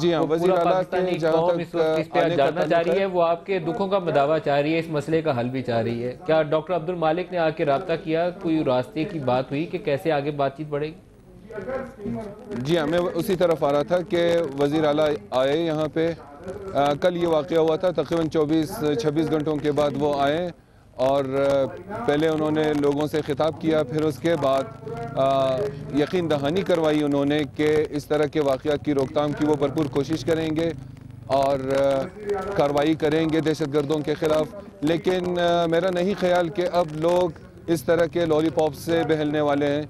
جی ہاں، وزیر اعلیٰ کے جہاں تک اس پہ جاننا چاہ رہی ہے، وہ آپ کے دکھوں کا مداوع چاہ رہی ہے، اس مسئلے کا حل بھی چاہ رہی ہے. کیا ڈاکٹر عبد المالک نے آ کے رابطہ کیا، کوئی راستے کی بات ہوئی کہ کیسے آگے بات چیت بڑھے گی؟ جی ہاں، میں اسی طرف آ رہا تھا کہ وزیر اعلیٰ آئے یہاں پہ. کل یہ واقعہ ہوا تھا، تقریباً 26 گھنٹوں کے بعد وہ آئے اور پہلے انہوں نے لوگوں سے خطاب کیا، پھر اس کے بعد یقین دہانی کروائی انہوں نے کہ اس طرح کے واقعات کی روک تھام کی وہ بھرپور کوشش کریں گے اور کارروائی کریں گے دہشت گردوں کے خلاف. لیکن میرا نہیں خیال کہ اب لوگ اس طرح کے لولی پاپ سے بہلنے والے ہیں.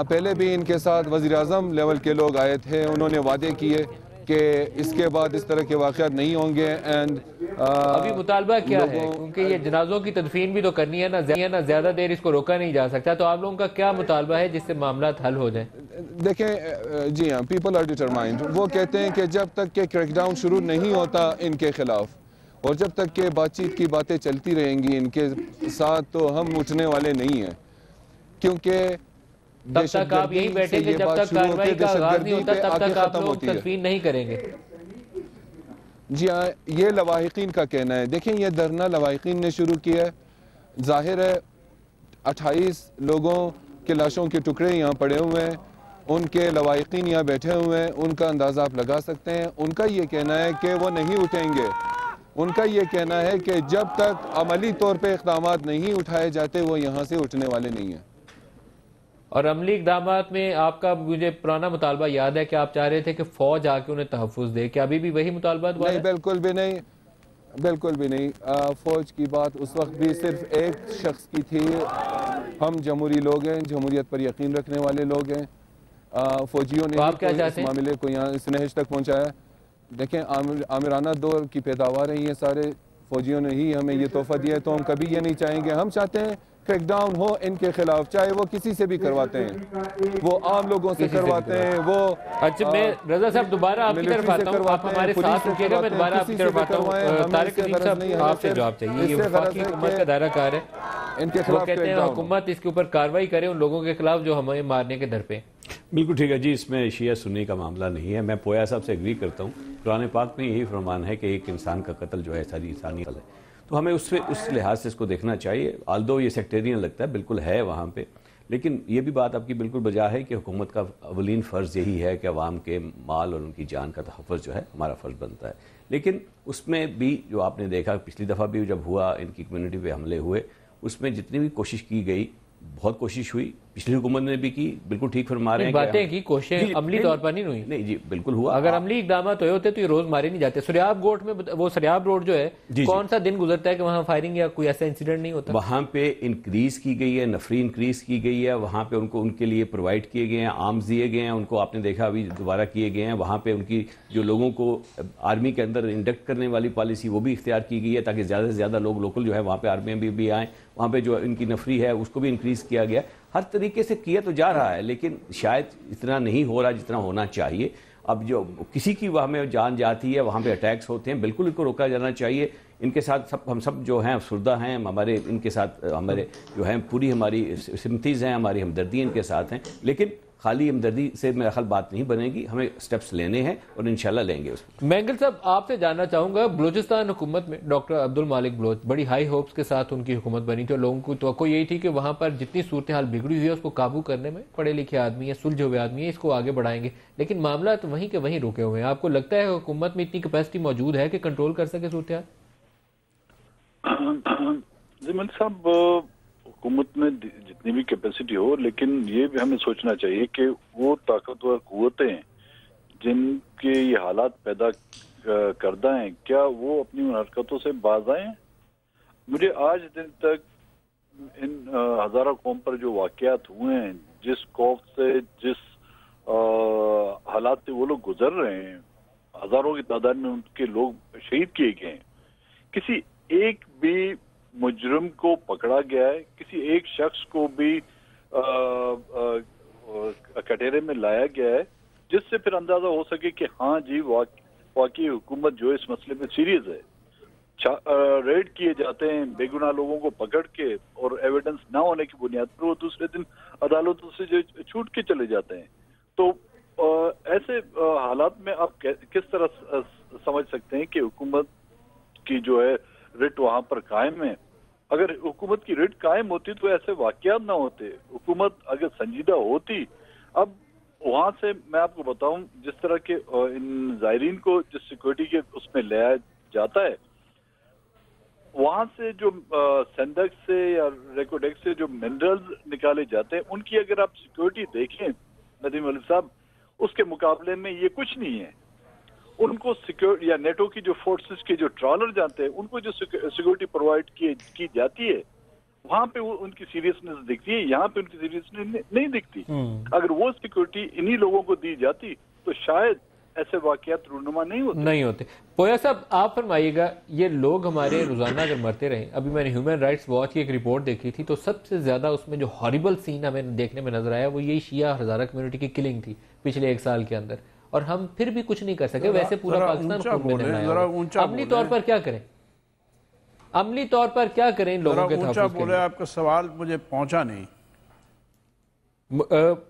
پہلے بھی ان کے ساتھ وزیر اعظم لیول کے لوگ آئے تھے، انہوں نے وعدے کیے کہ اس کے بعد اس طرح کے واقعات نہیں ہوں گے. ابھی مطالبہ کیا ہے، کیونکہ یہ جنازوں کی تدفین بھی تو کرنی ہے نا، زیادہ دیر اس کو روکا نہیں جا سکتا، تو آپ لوگوں کا کیا مطالبہ ہے جس سے معاملات حل ہو جائیں؟ دیکھیں جی ہاں، پیپل آر ڈیٹرمائنڈ. وہ کہتے ہیں کہ جب تک کہ کریک ڈاؤن شروع نہیں ہوتا ان کے خلاف اور جب تک کہ بات چیت کی باتیں چلتی رہیں گی ان کے ساتھ، تو ہم اٹھنے والے نہیں ہیں. کیونکہ تب تک آپ یہی بیٹھیں گے جب تک کارروائی کا آغاز نہیں ہوتا، تب تک آپ لوگ تدفین نہیں کریں گے؟ جی ہاں، یہ لواحقین کا کہنا ہے. دیکھیں یہ دھرنا لواحقین نے شروع کیا ہے. ظاہر ہے 28 لوگوں کے لاشوں کے ٹکڑے یہاں پڑے ہوئے ہیں، ان کے لواحقین یہاں بیٹھے ہوئے ہیں، ان کا اندازہ آپ لگا سکتے ہیں. ان کا یہ کہنا ہے کہ وہ نہیں اٹھیں گے. ان کا یہ کہنا ہے کہ جب تک عملی طور پہ اقدامات نہیں اٹھائے جاتے وہ یہاں سے اٹھنے والے نہیں ہیں. اور عملی اقدامات میں آپ کا مجھے پرانا مطالبہ یاد ہے کہ آپ چاہ رہے تھے کہ فوج آ کے انہیں تحفظ دے، کیا ابھی بھی وہی مطالبات نہیں؟ بالکل بھی نہیں، بالکل بھی نہیں. فوج کی بات اس وقت بھی صرف ایک شخص کی تھی. ہم جمہوری لوگ ہیں، جمہوریت پر یقین رکھنے والے لوگ ہیں. فوجیوں نے اس معاملے کو یہاں اس نہج تک پہنچایا. دیکھیں آمرانہ دور کی پیداوار ہیں یہ سارے، فوجیوں نے ہی ہمیں یہ تحفہ دیا ہے، تو ہم کبھی یہ نہیں چاہیں گے. ہم چاہتے ہیں کریک ڈاؤن ہو ان کے خلاف، چاہے وہ کسی سے بھی کرواتے ہیں، وہ عام لوگوں سے کرواتے ہیں. وہ اچھا، میں رضا صاحب دوبارہ آپ کی طرف آتا ہوں، آپ ہمارے ساتھ رکیے گا، میں دوبارہ آپ کی طرف آتا ہوں. طارق عظیم صاحب آپ سے جواب چاہیے. یہ وفاقی حکومت کا دائرہ کار ہے، وہ کہتے ہیں حکومت اس کے اوپر کارروائی کرے ان لوگوں کے خلاف جو ہمیں مارنے کے در پہ. بالکل ٹھیک ہے جی، اس میں شیعہ سنی کا معاملہ نہیں ہے. میں پویا صاحب سے ایگری کرتا ہوں. قرآن پاک میں یہی فرمان ہے کہ ایک انسان کا قتل جو ہے ساری انسانی قتل ہے، تو ہمیں اس لحاظ سے اس کو دیکھنا چاہیے. آلدو یہ سیکٹیرین لگتا ہے، بالکل ہے وہاں پہ، لیکن یہ بھی بات آپ کی بالکل بجا ہے کہ حکومت کا اولین فرض یہی ہے کہ عوام کے مال اور ان کی جان کا تحفظ جو ہے ہمارا فرض بنتا ہے. لیکن اس میں بھی جو آپ نے دیکھا پچھلی دفعہ بھی جب ہوا ان کی کمیونٹی پہ حملے ہوئے، اس میں جتنی بھی کوشش کی گئی، بہت کوشش ہوئی، پچھلی حکومت نے بھی کی، بالکل ٹھیک فرما رہے ہیں. باتیں کی، کوششیں عملی طور پر نہیں ہوئی. نہیں جی بالکل ہوا. اگر عملی اقدامات ہوئے ہوتے تو یہ روز مارے نہیں جاتے. سریاب گوٹ میں وہ سریاب روڈ جو ہے، کون سا دن گزرتا ہے کہ وہاں فائرنگ یا کوئی ایسا انسیڈنٹ نہیں ہوتا؟ وہاں پہ انکریز کی گئی ہے، نفری انکریز کی گئی ہے. وہاں پہ ان کے لیے پرووائڈ کیے گئے ہیں، آرمز دیے گئے ہیں ان کو. آپ نے دیکھا ابھی دوبارہ کیے گئے ہیں. وہاں پہ ان کی جو لوگوں کو آرمی کے اندر انڈکٹ کرنے والی پالیسی وہ بھی اختیار کی گئی ہے تاکہ زیادہ سے زیادہ لوگ لوکل جو ہے وہاں پہ آرمی میں بھی آئیں. وہاں پہ جو ان کی نفری ہے اس کو بھی انکریز کیا گیا. ہر طریقے سے کیا تو جا رہا ہے، لیکن شاید اتنا نہیں ہو رہا جتنا ہونا چاہیے. اب جو کسی کی وہاں میں جان جاتی ہے، وہاں پہ اٹیکس ہوتے ہیں، بالکل ان کو روکا جانا چاہیے. ان کے ساتھ ہم سب جو ہیں افسردہ ہیں، ہمارے ان کے ساتھ ہمارے جو ہیں پوری ہماری سمپتھیز ہیں، ہماری ہمدردی ان کے ساتھ ہیں. لیکن خالی ہمدردی سے میرا خیال بات نہیں بنے گی، ہمیں سٹیپس لینے ہیں اور انشاءاللہ لیں گے. اس میں مینگل صاحب آپ سے جاننا چاہوں گا، بلوچستان حکومت میں ڈاکٹر عبد المالک بلوچ بڑی ہائی ہوپس کے ساتھ ان کی حکومت بنی تھی اور لوگوں کو توقع یہی تھی کہ وہاں پر جتنی صورتحال بگڑی ہوئی ہے اس کو قابو کرنے میں پڑھے لکھے آدمی ہیں، سلجھے ہوئے آدمی ہیں، اس کو آگے بڑھائیں گے. لیکن معاملات وہیں کے وہیں رکے ہوئے ہیں. آپ کو لگتا ہے حکومت میں اتنی کیپیسٹی موجود ہے کہ کنٹرول کر سکے صورتحال؟ زمین صاحب، حکومت میں جتنی بھی کیپیسٹی ہو، لیکن یہ بھی ہمیں سوچنا چاہیے کہ وہ طاقتور قوتیں جن کے یہ حالات پیدا کردہ ہیں، کیا وہ اپنی حرکتوں سے باز آئیں؟ مجھے آج دن تک ان ہزارہ قوم پر جو واقعات ہوئے ہیں، جس خوف سے، جس حالات سے وہ لوگ گزر رہے ہیں، ہزاروں کی تعداد میں ان کے لوگ شہید کیے گئے ہیں، کسی ایک بھی مجرم کو پکڑا گیا ہے؟ کسی ایک شخص کو بھی کٹہرے میں لایا گیا ہے جس سے پھر اندازہ ہو سکے کہ ہاں جی واقعی حکومت جو اس مسئلے میں سیریس ہے؟ ریڈ کیے جاتے ہیں بے گناہ لوگوں کو پکڑ کے، اور ایویڈنس نہ ہونے کی بنیاد پر وہ دوسرے دن عدالتوں سے جو چھوٹ کے چلے جاتے ہیں. تو ایسے حالات میں آپ کس طرح سمجھ سکتے ہیں کہ حکومت کی جو ہے رٹ وہاں پر قائم ہے؟ اگر حکومت کی رٹ قائم ہوتی تو ایسے واقعات نہ ہوتے. حکومت اگر سنجیدہ ہوتی، اب وہاں سے میں آپ کو بتاؤں جس طرح کے ان زائرین کو جس سیکورٹی کے اس میں لیا جاتا ہے، وہاں سے جو سینڈک سے یا ریکوڈیک سے جو منرلز نکالے جاتے ہیں ان کی اگر آپ سیکورٹی دیکھیں ندیم ملک صاحب، اس کے مقابلے میں یہ کچھ نہیں ہے. ان کو سیکورٹی یا نیٹو کی جو فورسز کے جو ٹرالر جاتے ہیں ان کو جو سیکورٹی پرووائڈ کی جاتی ہے وہاں پہ ان کی سیریسنس دکھتی ہے، یہاں پہ ان کی سیریسنس نہیں دکھتی. اگر وہ سیکورٹی انہی لوگوں کو دی جاتی تو شاید ایسے واقعات رونما نہیں ہوتے. پویا صاحب آپ فرمائیے گا، یہ لوگ ہمارے روزانہ اگر مرتے رہیں، ابھی میں نے ہیومن رائٹس واچ کی ایک رپورٹ دیکھی تھی تو سب سے زیادہ اس میں جو ہاریبل سین ہمیں دیکھنے میں نظر آیا وہ یہی شیعہ ہزارہ کمیونٹی کی کلنگ تھی پچھلے 1 سال کے اندر، اور ہم پھر بھی کچھ نہیں کر سکے. ویسے پورا پاکستان خون میں نہلایا ہوا. عملی طور پر کیا کریں؟ عملی طور پر کیا کریں ان لوگوں کے تحفظ کے لیے؟ آپ کا سوال مجھے پہنچا نہیں.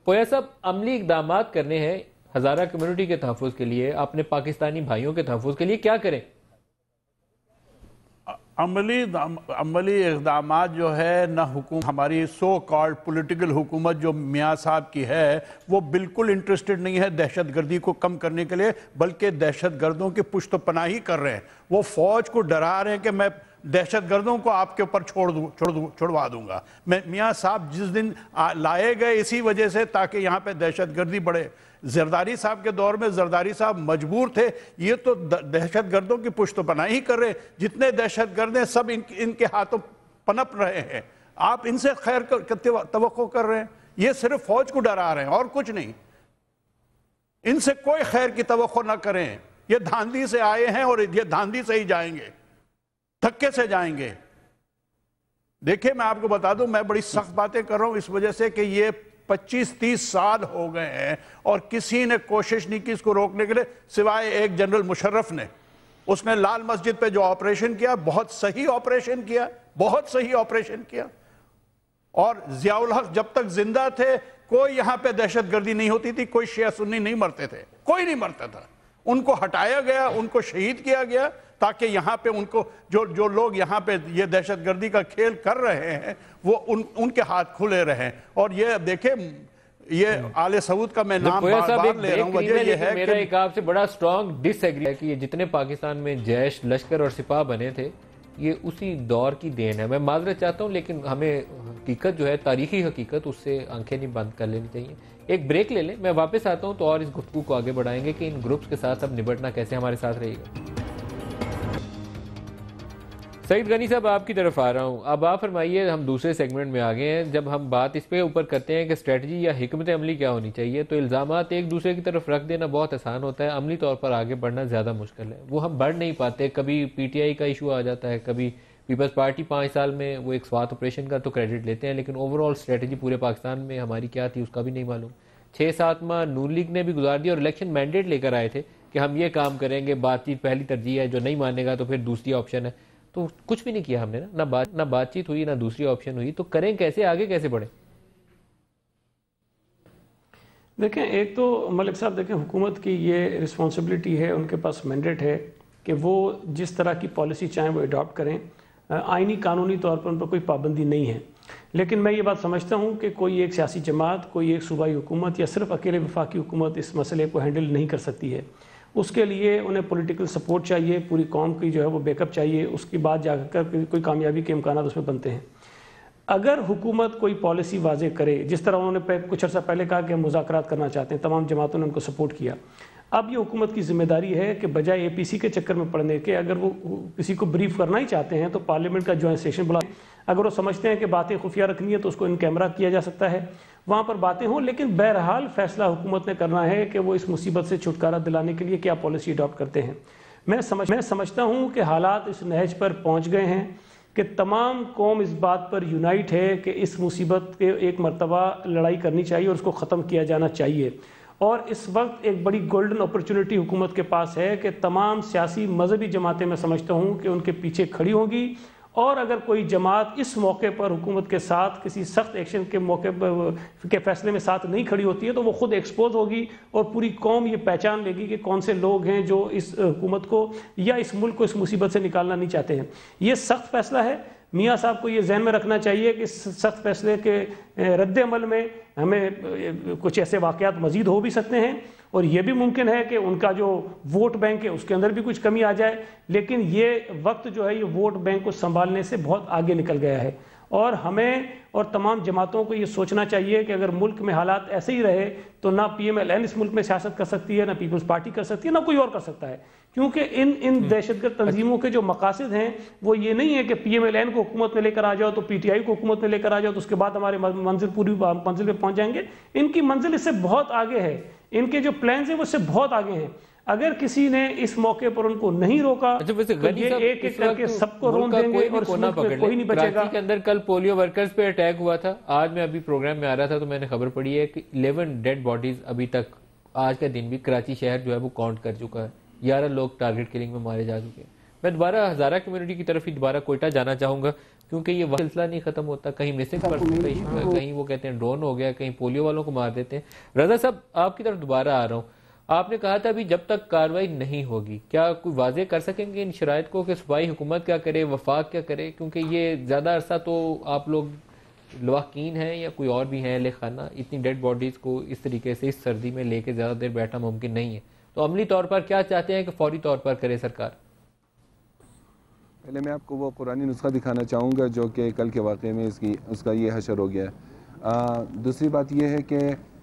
پویا صاحب، عملی اقدامات کرنے ہیں ہزارہ کمیونٹی کے تحفظ کے لیے، اپنے پاکستانی بھائیوں کے تحفظ کے لیے کیا کریں؟ عملی اقدامات جو ہے نہ حکومت، ہماری سو کالڈ پولیٹیکل حکومت جو میاں صاحب کی ہے وہ بالکل انٹرسٹڈ نہیں ہے دہشت گردی کو کم کرنے کے لیے، بلکہ دہشت گردوں کی پشت پناہی کر رہے ہیں. وہ فوج کو ڈرا رہے ہیں کہ میں دہشت گردوں کو آپ کے اوپر چھوڑوا دوں گا. میاں صاحب جس دن لائے گئے اسی وجہ سے تاکہ یہاں پہ دہشت گردی بڑھے. زرداری صاحب کے دور میں زرداری صاحب مجبور تھے، یہ تو دہشت گردوں کی پشت پناہی کر رہے. جتنے دہشت گرد ہیں سب ان کے ہاتھوں پنپ رہے ہیں. آپ ان سے خیر توقع کر رہے ہیں. یہ صرف فوج کو ڈرا رہے ہیں اور کچھ نہیں. ان سے کوئی خیر کی توقع نہ کریں. یہ دھاندلی سے آئے ہیں اور یہ دھاندلی سے ہی جائیں گے، دھکے سے جائیں گے. دیکھیں میں آپ کو بتا دوں، میں بڑی سخت باتیں کر رہا ہوں اس وجہ سے کہ یہ 25-30 سال ہو گئے ہیں اور کسی نے کوشش نہیں کی اس کو روکنے کے لیے سوائے ایک جنرل مشرف نے. اس نے لال مسجد پہ جو آپریشن کیا، بہت صحیح آپریشن کیا، بہت صحیح آپریشن کیا. اور ضیاء الحق جب تک زندہ تھے کوئی یہاں پہ دہشت گردی نہیں ہوتی تھی، کوئی شیعہ سنی نہیں مرتے تھے، کوئی نہیں مرتا تھا. ان کو ہٹایا گیا، ان کو شہید کیا گیا تاکہ یہاں پہ ان کو جو لوگ یہاں پہ یہ دہشت گردی کا کھیل کر رہے ہیں وہ ان کے ہاتھ کھلے رہیں. اور یہ دیکھیں، یہ آل سعود کا میں نام بار بار لے رہا ہوں، وجہ یہ ہے میرا ایک آپ سے بڑا سٹرونگ ڈس ایگری ہے کہ یہ جتنے پاکستان میں جیش، لشکر اور سپاہ بنے تھے یہ اسی دور کی دین ہے. میں معذرت چاہتا ہوں لیکن ہمیں حقیقت جو ہے، تاریخی حقیقت، اس سے آنکھیں نہیں بند کر لینی چاہیے. ایک بریک لے لیں، میں واپس آتا ہوں تو اور اس گفتگو کو آگے بڑھائیں گے کہ ان گروپس کے ساتھ اب نبٹنا کیسے. ہمارے ساتھ رہیے گا. سعید غنی صاحب آپ کی طرف آ رہا ہوں. اب آپ فرمائیے، ہم دوسرے سیگمنٹ میں آگے ہیں. جب ہم بات اس پہ اوپر کرتے ہیں کہ اسٹریٹجی یا حکمت عملی کیا ہونی چاہیے تو الزامات ایک دوسرے کی طرف رکھ دینا بہت آسان ہوتا ہے، عملی طور پر آگے بڑھنا زیادہ مشکل ہے. وہ ہم بڑھ نہیں پاتے. کبھی پی ٹی آئی کا ایشو آ جاتا ہے، کبھی پیپلز پارٹی 5 سال میں وہ ایک سوات آپریشن کا تو کریڈٹ لیتے ہیں، لیکن اوور آل اسٹریٹجی پورے پاکستان میں ہماری کیا تھی اس کا بھی نہیں معلوم. 6-7 ماہ نون لیگ نے بھی گزار دیا اور الیکشن مینڈیٹ لے کر آئے تھے کہ ہم یہ کام کریں گے، بات چیت پہلی ترجیح ہے، جو نہیں مانے گا تو پھر دوسری آپشن ہے. تو کچھ بھی نہیں کیا ہم نے نا، نہ بات چیت ہوئی، نہ دوسری آپشن ہوئی. تو کریں کیسے، آگے کیسے بڑھیں؟ دیکھیں، ایک تو ملک صاحب دیکھیں، حکومت کی یہ رسپانسبلٹی ہے، ان کے پاس مینڈیٹ ہے کہ وہ جس طرح کی پالیسی چاہیں وہ اڈاپٹ کریں. آئینی قانونی طور پر ان پر کوئی پابندی نہیں ہے. لیکن میں یہ بات سمجھتا ہوں کہ کوئی ایک سیاسی جماعت، کوئی ایک صوبائی حکومت یا صرف اکیلے وفاقی حکومت اس مسئلے کو ہینڈل نہیں کر سکتی ہے. اس کے لیے انہیں پولیٹیکل سپورٹ چاہیے، پوری قوم کی جو ہے وہ بیک اپ چاہیے. اس کی بعد جا کر کوئی کامیابی کے امکانات اس میں بنتے ہیں. اگر حکومت کوئی پالیسی واضح کرے، جس طرح انہوں نے کچھ عرصہ پہلے کہا کہ ہم مذاکرات کرنا چاہتے ہیں، تمام جماعتوں نے ان کو سپورٹ کیا. اب یہ حکومت کی ذمہ داری ہے کہ بجائے اے پی سی کے چکر میں پڑنے کے، اگر وہ کسی کو بریف کرنا ہی چاہتے ہیں تو پارلیمنٹ کا جوائنٹ سیشن بلائیں. اگر وہ سمجھتے ہیں کہ باتیں خفیہ رکھنی ہے تو اس کو ان کیمرہ کیا جا سکتا ہے، وہاں پر باتیں ہوں. لیکن بہرحال فیصلہ حکومت نے کرنا ہے کہ وہ اس مصیبت سے چھٹکارا دلانے کے لیے کیا پالیسی اڈاپٹ کرتے ہیں. میں سمجھتا ہوں کہ حالات اس نہج پر پہنچ گئے ہیں کہ تمام قوم اس بات پر یونائٹ ہے کہ اس مصیبت کے ایک مرتبہ لڑائی کرنی چاہیے اور اس کو ختم کیا جانا چاہیے. اور اس وقت ایک بڑی گولڈن اپرچونٹی حکومت کے پاس ہے کہ تمام سیاسی مذہبی جماعتیں، میں سمجھتا ہوں کہ ان کے پیچھے کھڑی ہوں گی اور اگر کوئی جماعت اس موقع پر حکومت کے ساتھ کسی سخت ایکشن کے موقع کے فیصلے میں ساتھ نہیں کھڑی ہوتی ہے تو وہ خود ایکسپوز ہوگی اور پوری قوم یہ پہچان لے گی کہ کون سے لوگ ہیں جو اس حکومت کو یا اس ملک کو اس مصیبت سے نکالنا نہیں چاہتے ہیں. یہ سخت فیصلہ ہے. میاں صاحب کو یہ ذہن میں رکھنا چاہیے کہ اس سخت فیصلے کے رد عمل میں ہمیں کچھ ایسے واقعات مزید ہو بھی سکتے ہیں اور یہ بھی ممکن ہے کہ ان کا جو ووٹ بینک ہے اس کے اندر بھی کچھ کمی آ جائے. لیکن یہ وقت جو ہے یہ ووٹ بینک کو سنبھالنے سے بہت آگے نکل گیا ہے اور ہمیں اور تمام جماعتوں کو یہ سوچنا چاہیے کہ اگر ملک میں حالات ایسے ہی رہے تو نہ پی ایم ایل این اس ملک میں سیاست کر سکتی ہے، نہ پیپلز پارٹی کر سکتی ہے، نہ کوئی اور کر سکتا ہے. کیونکہ ان دہشت گرد تنظیموں کے جو مقاصد ہیں وہ یہ نہیں ہے کہ پی ایم ایل این کو حکومت میں لے کر آ جاؤ تو پی ٹی آئی کو حکومت میں لے کر آ جاؤ تو اس کے بعد ہمارے منزل پوری منزل پہ پہنچ جائیں گے. ان کی منزل اس سے بہت آگے ہے. ان کے جو پلانز ہیں وہ اس سے بہت آگے ہیں. اگر کسی نے اس موقع پر ان کو نہیں روکا تو یہ ایک ایک کر کے سب کو رون دیں گے اور اس ملک میں کوئی نہیں بچے گا. کراچی کے اندر کل پولیو ورکرز پہ اٹیک ہوا تھا. آج میں ابھی پروگرام میں آ رہا تھا تو میں نے خبر پڑھی ہے کہ 11 ڈیڈ باڈیز ابھی تک آج کا دن بھی کراچی شہر جو ہے وہ کاؤنٹ کر چکا ہے. 11 لوگ ٹارگٹ کلنگ میں مارے جا چکے ہیں. میں دوبارہ ہزارہ کمیونٹی کی طرف ہی دوبارہ کوئٹہ جانا چاہوں گا کیونکہ یہ سلسلہ نہیں ختم ہوتا. کہیں مسنگ پرسن کہیں وہ کہتے ہیں ڈرون ہو گیا، کہیں پولیو والوں کو مار دیتے ہیں. رضا صاحب آپ کی طرف دوبارہ آ رہا ہوں. آپ نے کہا تھا ابھی جب تک کارروائی نہیں ہوگی، کیا کوئی واضح کر سکیں گے ان شرائط کو کہ صوبائی حکومت کیا کرے، وفاق کیا کرے؟ کیونکہ یہ زیادہ عرصہ تو آپ لوگ لواحقین ہیں یا کوئی اور بھی ہیں اہل خانہ، اتنی ڈیڈ باڈیز کو اس طریقے سے اس سردی میں لے کے زیادہ دیر بیٹھنا ممکن نہیں ہے. تو عملی طور پر کیا چاہتے ہیں کہ فوری طور پر کرے سرکار؟ پہلے میں آپ کو وہ قرآنی نسخہ دکھانا چاہوں گا جو کہ کل کے واقعے میں اس کا یہ حشر ہو گیا ہے. دوسری بات یہ ہے کہ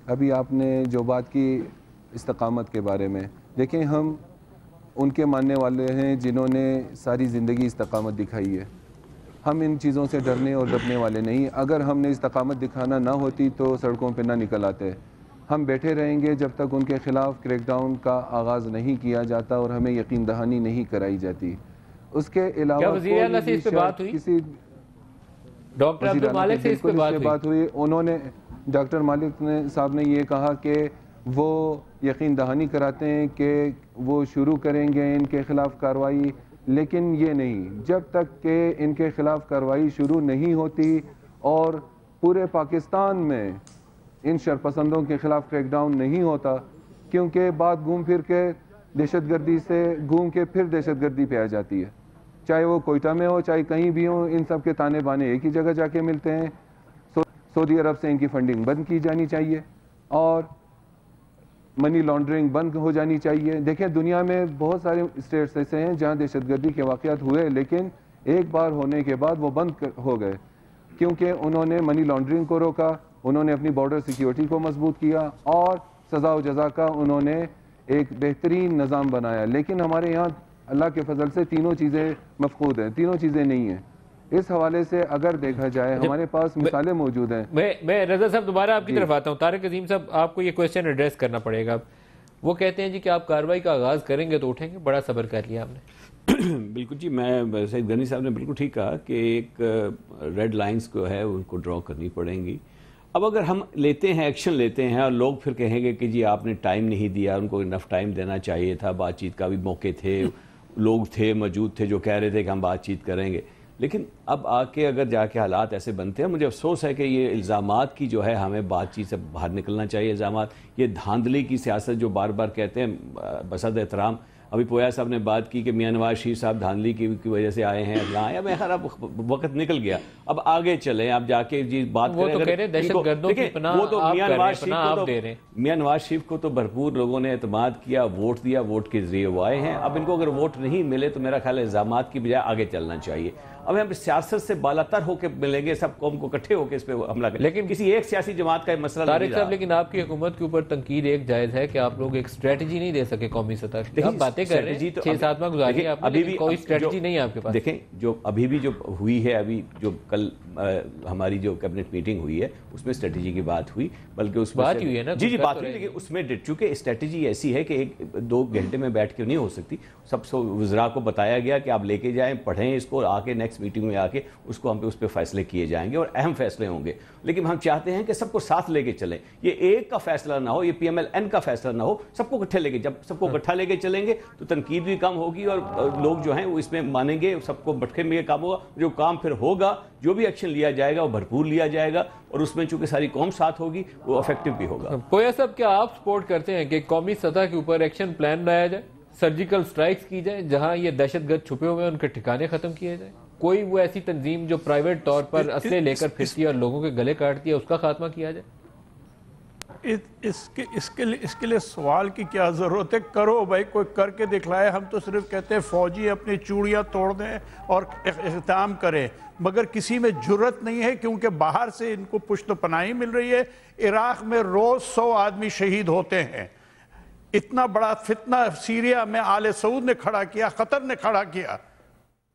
ابھی آپ نے جو بات کی استقامت کے بارے میں، دیکھیں ہم ان کے ماننے والے ہیں جنہوں نے ساری زندگی استقامت دکھائی ہے. ہم ان چیزوں سے ڈرنے اور ڈرنے والے نہیں. اگر ہم نے استقامت دکھانا نہ ہوتی تو سڑکوں پہ نہ نکل آتے. ہم بیٹھے رہیں گے جب تک ان کے خلاف کریک ڈاؤن کا آغاز نہیں کیا جاتا اور ہمیں یقین دہانی نہیں کرائی جاتی. اس کے علاوہ کیا وزیر اعلیٰ سے اس پہ بات ہوئی؟ ڈاکٹر عبد المالک سے اس پہ بات ہوئی. انہوں نے ڈاکٹر مالک صاحب نے یہ کہا کہ وہ یقین دہانی کراتے ہیں کہ وہ شروع کریں گے ان کے خلاف کارروائی، لیکن یہ نہیں جب تک کہ ان کے خلاف کارروائی شروع نہیں ہوتی اور پورے پاکستان میں ان شرپسندوں کے خلاف کریک ڈاؤن نہیں ہوتا. کیونکہ بات گھوم پھر کے دہشت گردی سے گھوم کے پھر دہشت گردی پہ آ جاتی ہے. چاہے وہ کوئٹہ میں ہو چاہے کہیں بھی ہو، ان سب کے تانے بانے ایک ہی جگہ جا کے ملتے ہیں. سعودی عرب سے ان کی فنڈنگ بند کی جانی چاہیے اور منی لانڈرنگ بند ہو جانی چاہیے. دیکھیں دنیا میں بہت سارے اسٹیٹس ایسے ہیں جہاں دہشت گردی کے واقعات ہوئے لیکن ایک بار ہونے کے بعد وہ بند ہو گئے کیونکہ انہوں نے منی لانڈرنگ کو روکا، انہوں نے اپنی بارڈر سیکیورٹی کو مضبوط کیا اور سزا و جزا کا انہوں نے ایک بہترین نظام بنایا. لیکن ہمارے یہاں اللہ کے فضل سے تینوں چیزیں مفقود ہیں، تینوں چیزیں نہیں ہیں. اس حوالے سے اگر دیکھا جائے ہمارے پاس مثالیں موجود ہیں. میں رضا صاحب دوبارہ آپ کی طرف آتا ہوں. طارق عظیم صاحب آپ کو یہ کویسچن ایڈریس کرنا پڑے گا. وہ کہتے ہیں جی کہ آپ کارروائی کا آغاز کریں گے تو اٹھیں گے. بڑا صبر کر لیا آپ نے. بالکل جی، میں سعید غنی صاحب نے بالکل ٹھیک کہا کہ ایک ریڈ لائنز کو ہے ان کو ڈرا کرنی پڑیں گی. اب اگر ہم لیتے ہیں ایکشن لیتے ہیں اور لوگ پھر کہیں گے کہ جی آپ نے ٹائم نہیں دیا، ان کو انف ٹائم دینا چاہیے تھا، بات چیت کا بھی موقع تھے، لوگ تھے موجود تھے جو کہہ رہے تھے کہ ہم بات چیت کریں گے. لیکن اب آ کے اگر جا کے حالات ایسے بنتے ہیں، مجھے افسوس ہے کہ یہ الزامات کی جو ہے ہمیں بات چیت سے باہر نکلنا چاہیے. الزامات، یہ دھاندلی کی سیاست جو بار بار کہتے ہیں بصد احترام. ابھی پویا صاحب نے بات کی کہ میاں نواز شریف صاحب دھاندلی کی وجہ سے آئے ہیں یہاں آئے. میں خیر اب وقت نکل گیا، اب آگے چلیں. اب جا کے جی بات میاں نواز شریف کو تو بھرپور لوگوں نے اعتماد کیا، ووٹ دیا، ووٹ کے ذریعے وہ آئے ہیں. اب ان کو اگر ووٹ نہیں ملے تو میرا خیال ہے الزامات کی بجائے آگے چلنا چاہیے. اب ہم سیاست سے بالاتر ہو کے ملیں گے، سب قوم کو اکٹھے ہو کے اس پہ حملہ کریں، لیکن کسی ایک سیاسی جماعت کا مسئلہ نہیں رہا. لیکن آپ کی حکومت کے اوپر تنقید ایک جائز ہے کہ آپ لوگ ایک اسٹریٹجی نہیں دے سکے قومی سطح کی. آپ باتیں کر رہے ہیں 6-7 ماہ گزاری آپ نے، لیکن کوئی اسٹریٹجی نہیں ہے آپ کے پاس. دیکھیں جو ابھی بھی جو ہوئی ہے، ابھی جو کل ہماری جو کیبنٹ میٹنگ ہوئی ہے اس میں اسٹریٹجی کی بات ہوئی، بلکہ اس بات ہوئی ہے نا جی بات ہوئی، لیکن اس میں چونکہ اسٹریٹجی ایسی ہے کہ 1-2 گھنٹے میں بیٹھ کے نہیں ہو سکتی. سب وزراء کو بتایا گیا کہ آپ لے کے جائیں، پڑھیں اس کو، آ کے نیکسٹ نیکسٹ میٹنگ میں آ کے اس پہ فیصلے کیے جائیں گے اور اہم فیصلے ہوں گے. لیکن ہم چاہتے ہیں کہ سب کو ساتھ لے کے چلیں. یہ ایک کا فیصلہ نہ ہو, یہ PMLN کا فیصلہ نہ ہو, سب کو اکٹھے لے کے, جب سب کو اکٹھا لے کے چلیں گے تو تنقید بھی کم ہوگی اور لوگ جو ہیں وہ اس میں مانیں گے, سب کو بٹھے میں کام ہوگا. جو کام پھر ہوگا, جو بھی ایکشن لیا جائے گا وہ بھرپور لیا جائے گا اور اس میں چونکہ ساری قوم ساتھ ہوگی وہ افیکٹو بھی ہوگا. پویا صاحب, کیا آپ سپورٹ کرتے ہیں کہ قومی سطح کے اوپر ایکشن پلان بنایا جائے, سرجیکل سٹرائکس کی جائے, جہاں یہ دہشت گرد چھپے ہوئے ہیں ان کے ٹھکانے ختم کیے جائیں؟ کوئی وہ ایسی تنظیم جو پرائیویٹ طور پر اسلحے لے کر پھرتی ہے اور لوگوں کے گلے کاٹتی ہے, اس کا خاتمہ کیا جائے؟ اس کے لیے سوال کی کیا ضرورت ہے؟ کرو بھائی, کوئی کر کے دکھلائے. ہم تو صرف کہتے ہیں فوجی اپنی چوڑیاں توڑ دیں اور اختتام کریں, مگر کسی میں جرت نہیں ہے کیونکہ باہر سے ان کو پشت و پناہی مل رہی ہے. عراق میں روز 100 آدمی شہید ہوتے ہیں. اتنا بڑا فتنہ سیریا میں آل سعود نے کھڑا کیا, قطر نے کھڑا کیا.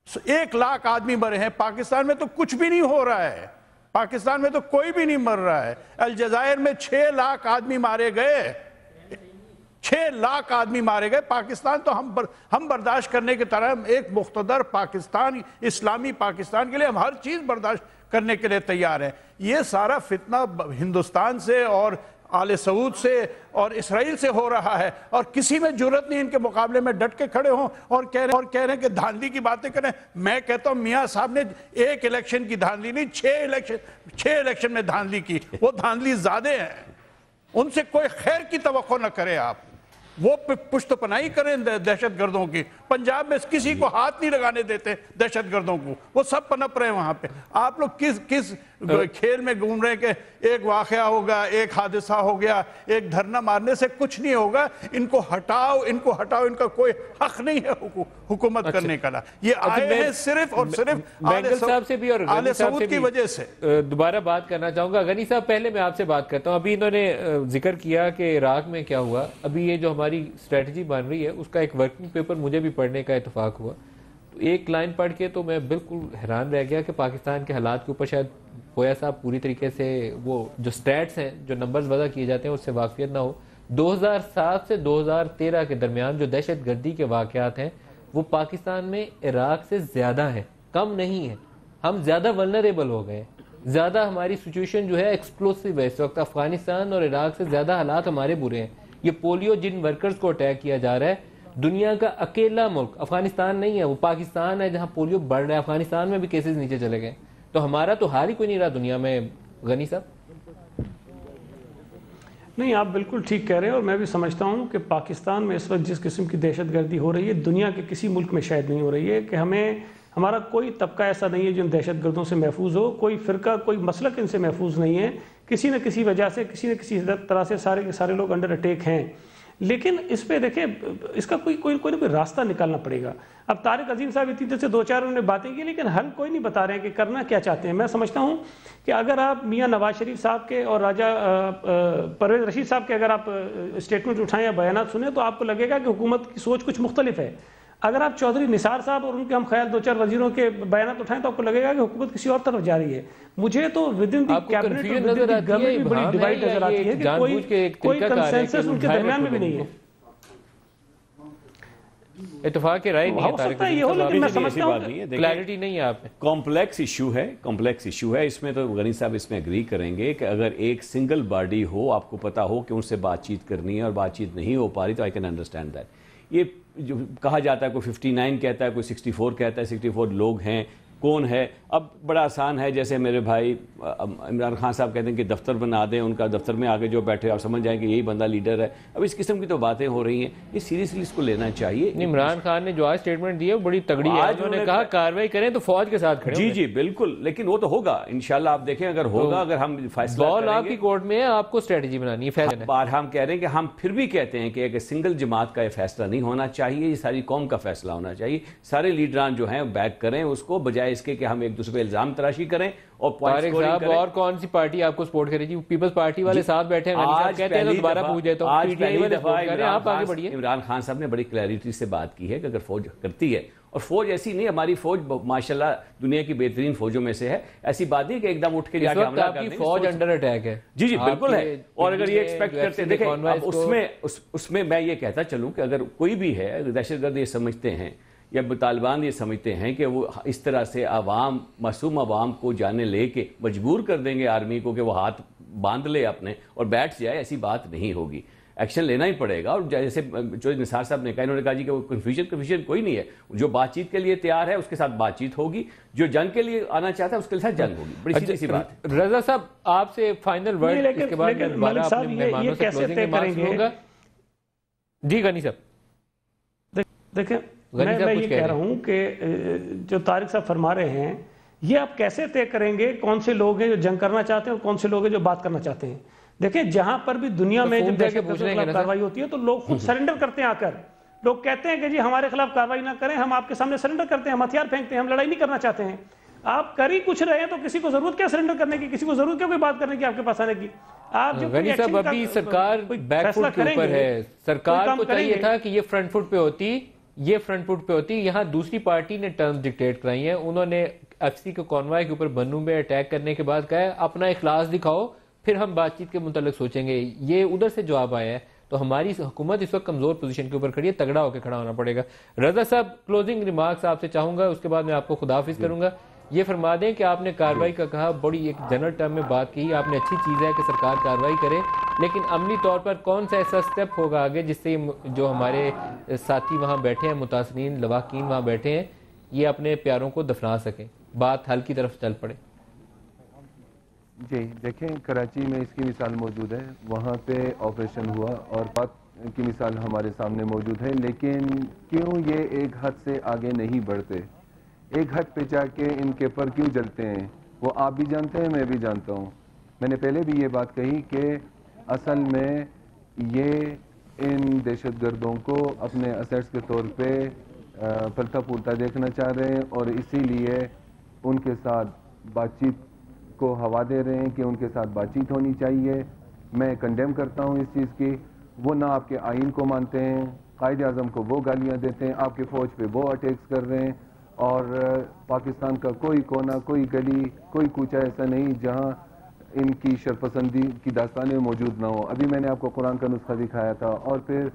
1 لاکھ آدمی مرے ہیں. پاکستان میں تو کچھ بھی نہیں ہو رہا ہے, پاکستان میں تو کوئی بھی نہیں مر رہا ہے. الجزائر میں 6 لاکھ آدمی مارے گئے, 6 لاکھ آدمی مارے گئے. پاکستان تو ہم برداشت کرنے کی طرح, ایک مقتدر پاکستان, اسلامی پاکستان کے لیے ہم ہر چیز برداشت کرنے کے لیے تیار ہیں. یہ سارا فتنہ ہندوستان سے اور آل سعود سے اور اسرائیل سے ہو رہا ہے اور کسی میں جرت نہیں ان کے مقابلے میں ڈٹ کے کھڑے ہوں اور کہہ رہے ہیں کہ دھاندلی کی باتیں کریں. میں کہتا ہوں میاں صاحب نے 1 الیکشن کی دھاندلی نہیں, 6 الیکشن میں دھاندلی کی. وہ دھاندلی زیادہ ہیں, ان سے کوئی خیر کی توقع نہ کرے آپ. وہ پشت پناہی کریں دہشت گردوں کی. پنجاب میں کسی کو ہاتھ نہیں لگانے دیتے دہشت گردوں کو, وہ سب پنپ رہے ہیں وہاں پہ. آپ لوگ کس کھیل میں گھوم رہے ہیں کہ ایک واقعہ ہوگا, ایک حادثہ ہو گیا, ایک دھرنا مارنے سے کچھ نہیں ہوگا. ان کو ہٹاؤ, ان کا کوئی حق نہیں ہے حکومت کرنے کا. یہ آئے ہیں صرف اور صرف آل سعود کی وجہ سے. دوبارہ بات کرنا چاہوں گا. غنی صاحب, پہلے میں آپ سے بات کرتا ہوں. ابھی انہوں نے ذکر کیا کہ عراق میں کیا ہوا. ابھی یہ جو ہماری اسٹریٹجی بن رہی ہے اس کا ایک ورکنگ پیپر مجھے بھی پڑھنے کا اتفاق ہوا. تو ایک لائن پڑھ کے تو میں بالکل حیران رہ گیا کہ پاکستان کے حالات کے اوپر شاید پویا صاحب پوری طریقے سے وہ جو سٹیٹس ہیں, جو نمبرز وضع کیے جاتے ہیں اس سے واقفیت نہ ہو. 2007 سے 2013 کے درمیان جو دہشت گردی کے واقعات ہیں وہ پاکستان میں عراق سے زیادہ ہیں, کم نہیں ہیں. ہم زیادہ ولنریبل ہو گئے, زیادہ ہماری سچویشن جو ہے ایکسپلوسیو ہے اس وقت. افغانستان اور عراق سے زیادہ حالات ہمارے برے ہیں. یہ پولیو جن ورکرز کو اٹیک کیا جا رہا ہے, دنیا کا اکیلا ملک افغانستان نہیں ہے, وہ پاکستان ہے جہاں پولیو بڑھ رہا ہے. افغانستان میں بھی کیسز نیچے چلے گئے. تو ہمارا تو حال ہی کوئی نہیں رہا دنیا میں. غنی صاحب نہیں, آپ بالکل ٹھیک کہہ رہے ہیں اور میں بھی سمجھتا ہوں کہ پاکستان میں اس وقت جس قسم کی دہشت گردی ہو رہی ہے دنیا کے کسی ملک میں شاید نہیں ہو رہی ہے. کہ ہمارا کوئی طبقہ ایسا نہیں ہے جو ان دہشت گردوں سے محفوظ ہو, کوئی فرقہ, کوئی مسلک ان سے محفوظ نہیں ہے. کسی نہ کسی وجہ سے, کسی نہ کسی طرح سے سارے کے سارے لوگ انڈر اٹیک ہیں. لیکن اس پہ دیکھیں, اس کا کوئی نہ کوئی راستہ نکالنا پڑے گا. اب طارق عظیم صاحب اتنی دیر سے 2-4 انہوں نے باتیں کی لیکن حل کوئی نہیں بتا رہے ہیں کہ کرنا کیا چاہتے ہیں. میں سمجھتا ہوں کہ اگر آپ میاں نواز شریف صاحب کے اور راجہ پرویز رشید صاحب کے اگر آپ اسٹیٹمنٹ اٹھائیں یا بیانات سنیں تو آپ کو لگے گا کہ حکومت کی سوچ کچھ مختلف ہے. اگر آپ چودھری نثار صاحب اور ان کے ہم خیال 2-4 وزیروں کے بیانات اٹھائیں تو آپ کو لگے گا کہ حکومت کسی اور طرف جا رہی ہے. مجھے تو ودن دی کیبنٹ اور ودن دی گورنمنٹ بھی بڑی ڈیوائڈ نظر آتی ہے کہ کوئی کنسنسس ان کے درمیان میں بھی نہیں ہے. اتفاق کے رائے نہیں ہے طارق عظیم صاحب, کلیئرٹی نہیں ہے. آپ کمپلیکس ایشو ہے. اس میں تو غنی صاحب اس میں اگری کریں گے کہ اگر ایک سنگل باڈی ہو, آپ کو پتا ہو کہ ان سے بات چیت کرنی ہے اور بات چیت نہیں ہو پا رہی, تو آئی کین انڈرسٹینڈ دیٹ. یہ جو کہا جاتا ہے کوئی 59 کہتا ہے, کوئی 64 کہتا ہے, 64 لوگ ہیں, کون ہے. اب بڑا آسان ہے, جیسے میرے بھائی عمران خان صاحب کہتے ہیں کہ دفتر بنا دیں, ان کا دفتر میں آگے جو بیٹھے آپ سمجھ جائیں کہ یہی بندہ لیڈر ہے. اب اس قسم کی تو باتیں ہو رہی ہیں, یہ سیریسلی اس کو لینا چاہیے. عمران خان نے جو آج اسٹیٹمنٹ دی ہے وہ بڑی تگڑی ہے. انہوں نے کہا کارروائی کریں تو فوج کے ساتھ کھڑے. جی بالکل, لیکن وہ تو ہوگا انشاءاللہ. آپ دیکھیں اگر ہوگا, اگر ہم فیصلہ بال آپ کی کورٹ میں ہے, آپ کو اسٹریٹجی بنانی ہے. بار ہم کہہ رہے ہیں کہ ہم پھر بھی کہتے ہیں کہ ایک سنگل جماعت کا یہ فیصلہ نہیں ہونا چاہیے, یہ ساری قوم کا فیصلہ ہونا چاہیے. سارے لیڈران جو ہیں بیک کریں اس کو, بجائے اس کے کہ ہم ایک دوسرے پہ الزام تراشی کریں اور طارق صاحب. اور کون سی پارٹی آپ کو سپورٹ کرے گی؟ پیپلز پارٹی والے ساتھ بیٹھے ہیں. آج کہتے ہیں تو دوبارہ پوچھ دیتا ہوں, آج پہلی دفعہ آپ آگے بڑھیے. عمران خان صاحب نے بڑی کلیئرٹی سے بات کی ہے کہ اگر فوج کرتی ہے, اور فوج ایسی نہیں, ہماری فوج ماشاءاللہ دنیا کی بہترین فوجوں میں سے ہے. ایسی بات نہیں کہ ایک دم اٹھ کے جا کے حملہ کر دیں. فوج انڈر اٹیک ہے. جی بالکل ہے. اور اگر یہ ایکسپیکٹ کرتے ہیں, دیکھیں اس میں میں یہ کہتا چلوں کہ اگر کوئی بھی ہے, دہشت گرد یہ سمجھتے ہیں یا طالبان یہ سمجھتے ہیں کہ وہ اس طرح سے عوام معصوم عوام کو جانے لے کے مجبور کر دیں گے آرمی کو کہ وہ ہاتھ باندھ لے اپنے اور بیٹھ جائے، ایسی بات نہیں ہوگی، ایکشن لینا ہی پڑے گا. اور جیسے جو نثار صاحب نے کہا، انہوں نے کہا جی کہ وہ کنفیوژن کوئی نہیں ہے، جو بات چیت کے لیے تیار ہے اس کے ساتھ بات چیت ہوگی، جو جنگ کے لیے آنا چاہتا ہے اس کے ساتھ جنگ ہوگی. بڑی سیدھی سی بات ہے. رضا صاحب آپ سے فائنل ورڈ اس کے بعد میں دوبارہ اپنے مہمانوں سے کلوزنگ ریمارکس لوں گا. جی غنی صاحب. دیکھیں میں یہ کہہ رہا ہوں کہ جو طارق صاحب فرما رہے ہیں یہ آپ کیسے طے کریں گے کون سے لوگ ہیں جو جنگ کرنا چاہتے ہیں اور کون سے لوگ ہیں جو بات کرنا چاہتے ہیں. دیکھیں جہاں پر بھی دنیا میں جب دہشت گردوں کے خلاف کارروائی ہوتی ہے تو لوگ خود سرنڈر کرتے ہیں. آ کر لوگ کہتے ہیں کہ جی ہمارے خلاف کارروائی نہ کریں، ہم آپ کے سامنے سرنڈر کرتے ہیں، ہم ہتھیار پھینکتے ہیں، ہم لڑائی نہیں کرنا چاہتے ہیں. آپ کر ہی کچھ رہے ہیں تو کسی کو ضرورت کیا سرنڈر کرنے کی، کسی کو ضرورت کیا کوئی بات کرنے کی آپ کے پاس آنے کی. آپ جو غنی صاحب ابھی سرکار بیک فٹ کے اوپر ہے، سرکار کو چاہیے تھا کہ یہ فرنٹ فٹ پہ ہوتی. یہاں دوسری پارٹی نے ٹرمز ڈکٹیٹ کرائی ہیں. انہوں نے ایف سی کے کانوائے کے اوپر بنو میں اٹیک کرنے کے بعد کہا ہے اپنا اخلاص دکھاؤ پھر ہم بات چیت کے متعلق سوچیں گے. یہ ادھر سے جواب آیا ہے. تو ہماری حکومت اس وقت کمزور پوزیشن کے اوپر کھڑی ہے، تگڑا ہو کے کھڑا ہونا پڑے گا. رضا صاحب کلوزنگ ریمارکس آپ سے چاہوں گا، اس کے بعد میں آپ کو خداحافظ کروں گا. یہ فرما دیں کہ آپ نے کارروائی کا کہا، بڑی ایک جنرل ٹرم میں بات کی، آپ نے اچھی چیز ہے کہ سرکار کارروائی کرے، لیکن عملی طور پر کون سا ایسا سٹیپ ہوگا آگے جس سے جو ہمارے ساتھی وہاں بیٹھے ہیں، متاثرین لواحقین وہاں بیٹھے ہیں، یہ اپنے پیاروں کو دفنا سکیں، بات حل کی طرف چل پڑے. جی دیکھیں کراچی میں اس کی مثال موجود ہے، وہاں پہ آپریشن ہوا اور پاک کی مثال ہمارے سامنے موجود ہے. لیکن کیوں یہ ایک حد سے آگے نہیں بڑھتے؟ ایک حد پہ جا کے ان کے پر کیوں جلتے ہیں؟ وہ آپ بھی جانتے ہیں، میں بھی جانتا ہوں. میں نے پہلے بھی یہ بات کہی کہ اصل میں یہ ان دہشت گردوں کو اپنے اسیٹس کے طور پہ پلتا پھولتا دیکھنا چاہ رہے ہیں اور اسی لیے ان کے ساتھ بات چیت کو ہوا دے رہے ہیں کہ ان کے ساتھ بات چیت ہونی چاہیے. میں کنڈیم کرتا ہوں اس چیز کی. وہ نہ آپ کے آئین کو مانتے ہیں، قائد اعظم کو وہ گالیاں دیتے ہیں، آپ کے فوج پہ وہ اٹیکس کر رہے ہیں، اور پاکستان کا کوئی کونا، کوئی گلی، کوئی کوچہ ایسا نہیں جہاں ان کی شرپسندی کی داستانیں موجود نہ ہوں. ابھی میں نے آپ کو قرآن کا نسخہ دکھایا تھا، اور پھر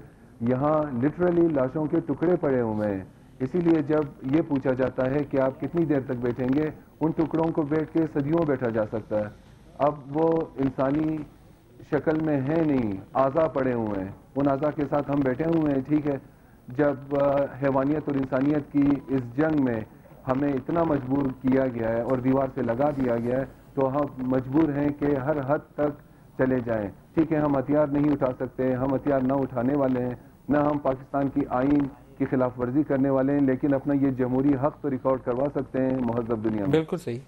یہاں لٹرلی لاشوں کے ٹکڑے پڑے ہوئے ہیں. اسی لیے جب یہ پوچھا جاتا ہے کہ آپ کتنی دیر تک بیٹھیں گے، ان ٹکڑوں کو بیٹھ کے صدیوں بیٹھا جا سکتا ہے. اب وہ انسانی شکل میں ہے نہیں، اعضاء پڑے ہوئے ہیں، ان اعضاء کے ساتھ ہم بیٹھے ہوئے ہیں. ٹھیک ہے، جب حیوانیت اور انسانیت کی اس جنگ میں ہمیں اتنا مجبور کیا گیا ہے اور دیوار سے لگا دیا گیا ہے تو ہم مجبور ہیں کہ ہر حد تک چلے جائیں. ٹھیک ہے، ہم ہتھیار نہیں اٹھا سکتے، ہم ہتھیار نہ اٹھانے والے ہیں، نہ ہم پاکستان کی آئین کی خلاف ورزی کرنے والے ہیں، لیکن اپنا یہ جمہوری حق تو ریکارڈ کروا سکتے ہیں مہذب دنیا میں. بالکل صحیح.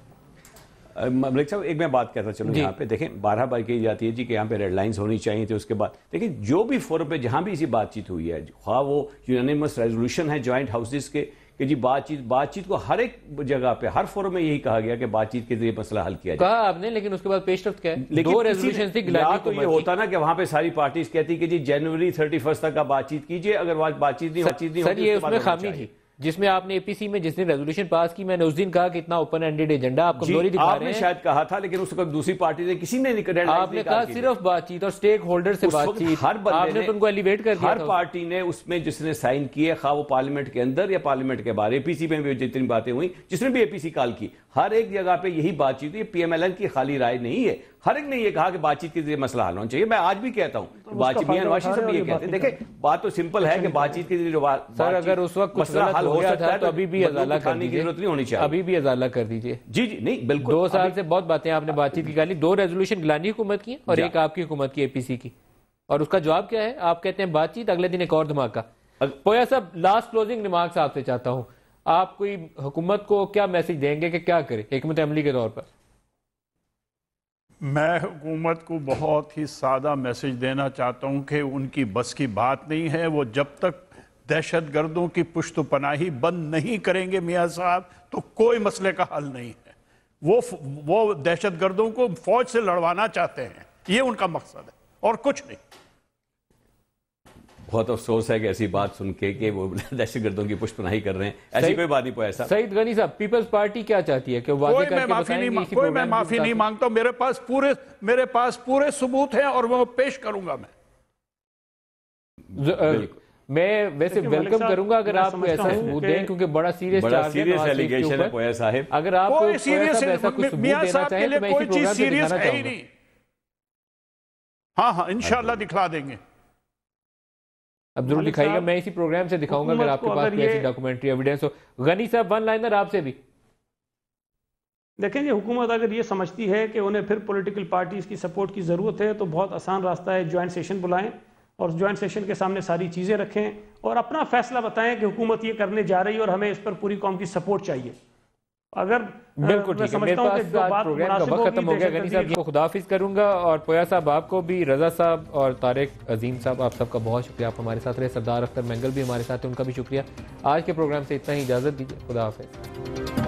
ملک صاحب ایک میں بات کہتا چلوں یہاں پہ دیکھیں 12 بار کہی جاتی ہے جی کہ یہاں پہ ریڈ لائنز ہونی چاہیے تھی. اس کے بعد دیکھیں جو بھی فورم پہ جہاں بھی اسی بات چیت ہوئی ہے، خواہ وہ یونانیمس ریزولوشن ہے جوائنٹ ہاؤسز کے کہ جی بات چیت کو ہر ایک جگہ پہ ہر فورم میں یہی کہا گیا کہ بات چیت کے ذریعے مسئلہ حل کیا جائے. کہا آپ نے، لیکن اس کے بعد پیش رفت کیا ہے؟ دو ریزولوشن تھی. یا تو یہ ہوتا نا کہ وہاں پہ ساری پارٹیز کہتی کہ جی جنوری 31 تک آپ بات چیت کیجئے، اگر بات چیت نہیں ہوتی سر یہ اس میں خامی تھی جس میں آپ نے اے پی سی میں جس نے ریزولوشن پاس کی، میں نے اس دن کہا کہ اتنا اوپن اینڈڈ ایجنڈا آپ کمزوری دکھا رہے ہیں. آپ نے شاید کہا تھا، لیکن اس وقت دوسری پارٹی نے کسی نے آپ نے کہا صرف بات چیت اور سٹیک ہولڈر سے بات چیت، آپ نے ان کو ایلیویٹ کر دیا. ہر پارٹی نے اس میں جس نے سائن کیے، خواہ وہ پارلیمنٹ کے اندر یا پارلیمنٹ کے باہر، اے پی سی میں بھی جتنی باتیں ہوئی، جس نے بھی اے پی سی کال کی، ہر ایک جگہ پہ یہی بات چیت. یہ پی ایم ایل این کی خالی رائے نہیں ہے، ہر ایک نے یہ کہا کہ بات چیت کے ذریعے مسئلہ حل ہونا چاہیے. میں آج بھی کہتا ہوں، بات چیت میاں نواز شریف بھی یہ کہتے ہیں. دیکھیں بات تو سمپل ہے کہ بات چیت کے ذریعے جو سر اگر اس وقت مسئلہ حل ہو سکتا ہے تو ابھی بھی ازالہ کر دیجیے، ضرورت نہیں ہونی چاہیے، ابھی بھی ازالہ کر دیجیے. جی نہیں بالکل. 2 سال سے بہت باتیں آپ نے بات چیت کی گالی، 2 ریزولوشن گیلانی حکومت کی اور ایک آپ کی حکومت کی اے پی سی کی، اور اس کا جواب کیا ہے؟ آپ کہتے ہیں بات چیت، اگلے دن ایک اور دھماکہ. پویا صاحب لاسٹ کلوزنگ ریمارکس آپ سے چاہتا ہوں، آپ کوئی حکومت کو کیا میسج دیں گے کہ کیا کرے حکمت عملی کے طور پر؟ میں حکومت کو بہت ہی سادہ میسج دینا چاہتا ہوں کہ ان کی بس کی بات نہیں ہے. وہ جب تک دہشت گردوں کی پشت و پناہی بند نہیں کریں گے میاں صاحب تو کوئی مسئلے کا حل نہیں ہے. وہ دہشت گردوں کو فوج سے لڑوانا چاہتے ہیں، یہ ان کا مقصد ہے اور کچھ نہیں. بہت افسوس ہے کہ ایسی بات سن کے کہ وہ دہشت گردوں کی پشت پناہی کر رہے ہیں. ایسی کوئی بات نہیں پویا صاحب. سعید غنی صاحب پیپلز پارٹی کیا چاہتی ہے کہ واضح کر کے بتائیں گے اسی کوئی میں معافی نہیں مانگتا. میرے پاس پورے ثبوت ہیں اور وہ پیش کروں گا میں. میں ویسے دیکھیں ملک ویلکم صاحب، کروں گا اگر میں آپ سمجھتا ایسا ہوں ثبوت کہ دیں، کیونکہ بڑا سیریس بڑا چارج ہے سیریس نواز شریف کے ایلیگیشن ہے اوپر۔ پویا صاحب۔ اگر آپ کوئی پویا سیریس صاحب ایسا کچھ ثبوت میاں دینا صاحب کے چاہیں لیے تو میں کوئی اسی چیز پروگرام سے سیریس دکھانا ہے چاہوں ہی گا۔ نہیں۔ ہاں انشاءاللہ دکھلا دیں گے، اب ضرور ملک دکھائیے گا، صاحب، میں اسی پروگرام سے دکھاؤں گا اگر حکومت آپ کے کو پاس اگر کوئی ایسی یہ- ڈاکومنٹری ایویڈنس ہو۔ غنی صاحب ون لائنر آپ سے بھی۔ دیکھیں جی، حکومت اگر یہ سمجھتی ہے کہ انہیں پھر پولیٹیکل پارٹیز کی سپورٹ کی ضرورت ہے تو بہت آسان راستہ ہے، جوائنٹ سیشن بلائیں اور جوائنٹ سیشن کے سامنے ساری چیزیں رکھیں اور اپنا فیصلہ بتائیں کہ حکومت یہ کرنے جا رہی ہے اور ہمیں اس پر پوری قوم کی سپورٹ چاہیے۔ اگر بالکل میں ٹھیک ہے، میرے سمجھتا ہوں کہ پاس جو آج بات پروگرام کا مناسب وقت ختم ہو ہوگی، گیا۔ دہشت غنی صاحب گردی کو خداحافظ کروں گا، اور پویا صاحب آپ کو بھی، رضا صاحب اور طارق عظیم صاحب آپ سب کا بہت شکریہ، آپ ہمارے ساتھ رہے۔ سردار اختر مینگل بھی ہمارے ساتھ ہیں، ان کا بھی شکریہ۔ آج کے پروگرام سے اتنا ہی، اجازت دیجیے، خدا حافظ۔